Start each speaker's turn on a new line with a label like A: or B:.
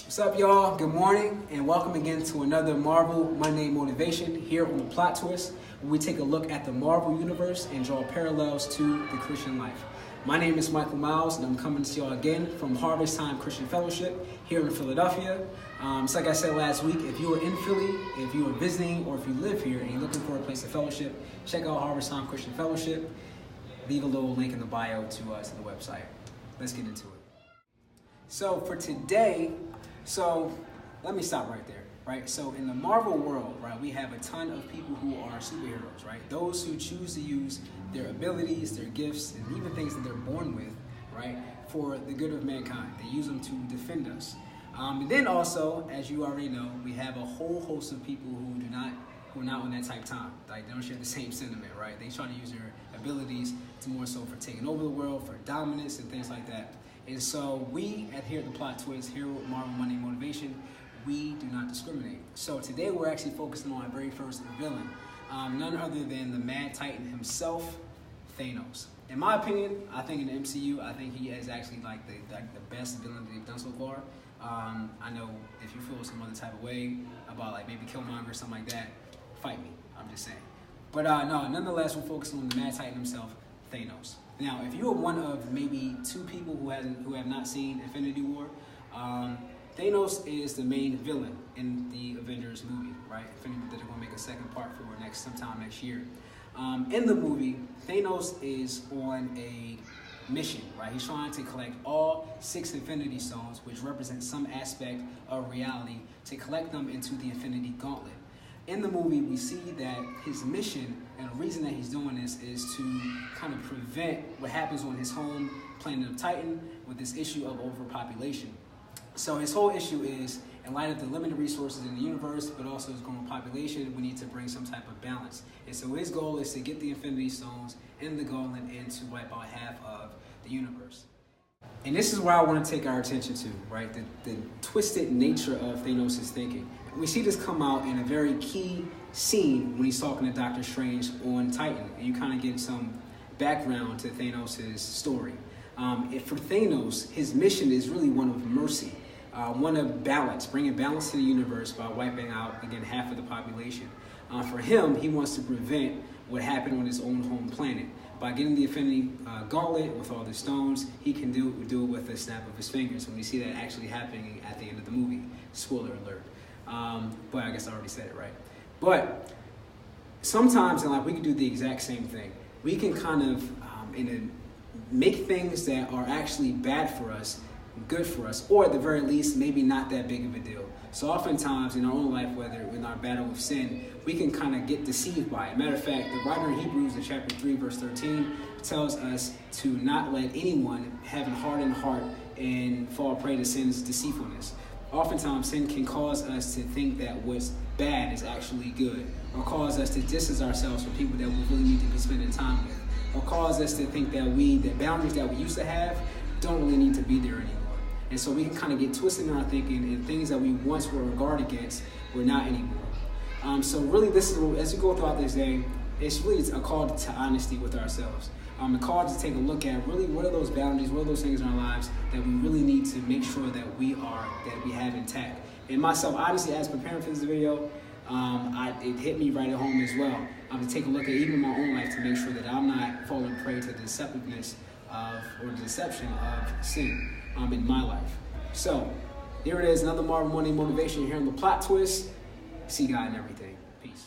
A: What's up, y'all? Good morning, and welcome again to another Marvel Monday Motivation here on The Plot Twist, where we take a look at the Marvel Universe and draw parallels to the Christian life. My name is Michael Miles, and I'm coming to y'all again from Harvest Time Christian Fellowship here in Philadelphia. So like I said last week, if you are in Philly, if you are visiting, or if you live here and you're looking for a place of fellowship, check out Harvest Time Christian Fellowship. Leave a little link in the bio to the website. Let's get into it. So for today, let me stop right there, right? So in the Marvel world, right, we have a ton of people who are superheroes, right? Those who choose to use their abilities, their gifts, and even things that they're born with, right, for the good of mankind. They use them to defend us. And then also, as you already know, we have a whole host of people who are not on that type of time. Like, they don't share the same sentiment, right? They try to use their abilities to more so for taking over the world, for dominance and things like that. And so we here at The Plot Twist, here with Marvel Monday Motivation, we do not discriminate. So today we're actually focusing on our very first villain, none other than the Mad Titan himself, Thanos. In my opinion, I think in the MCU, I think he is actually like the best villain that they've done so far. I know if you feel some other type of way about like maybe Killmonger or something like that, fight me. I'm just saying. But no, nonetheless, we're focusing on the Mad Titan himself, Thanos. Now, if you are one of maybe two people who have not seen Infinity War, Thanos is the main villain in the Avengers movie, right? Infinity War, they're going to make a second part for sometime next year. In the movie, Thanos is on a mission, right? He's trying to collect all 6 Infinity Stones, which represent some aspect of reality, to collect them into the Infinity Gauntlet. In the movie, we see that his mission, and the reason that he's doing this, is to kind of prevent what happens on his home planet of Titan with this issue of overpopulation. So his whole issue is, in light of the limited resources in the universe, but also his growing population, we need to bring some type of balance. And so his goal is to get the Infinity Stones in the Gauntlet and to wipe out half of the universe. And this is where I want to take our attention to, right? The twisted nature of Thanos' thinking. We see this come out in a very key scene when he's talking to Doctor Strange on Titan. And you kind of get some background to Thanos' story. For Thanos, his mission is really one of mercy, one of balance, bringing balance to the universe by wiping out, again, half of the population. For him, he wants to prevent what happened on his own home planet. By getting the Infinity Gauntlet with all the stones, he can do it with a snap of his fingers. When we see that actually happening at the end of the movie. Spoiler alert. But I guess I already said it right. But sometimes in life we can do the exact same thing. We can kind of make things that are actually bad for us good for us, or at the very least maybe not that big of a deal. So oftentimes in our own life, whether in our battle with sin, we can kind of get deceived by it. Matter of fact, the writer in Hebrews in chapter 3 verse 13 tells us to not let anyone have a hardened heart and fall prey to sin's deceitfulness. Oftentimes sin can cause us to think that what's bad is actually good, or cause us to distance ourselves from people that we really need to be spending time with, or cause us to think that the boundaries that we used to have don't really need to be there anymore. And so we can kind of get twisted in our thinking, and things that we once were regarded against, we're not anymore. So really, this is, as you go throughout this day, it's really a call to honesty with ourselves. A call to take a look at really what are those boundaries, what are those things in our lives that we really need to make sure that we have intact. And myself, honestly, as preparing for this video, it hit me right at home as well. To take a look at even my own life to make sure that I'm not falling prey to the deceptiveness or the deception of sin in my life. So here it is, another Marvel Monday Motivation here on The Plot Twist. See God in everything. Peace.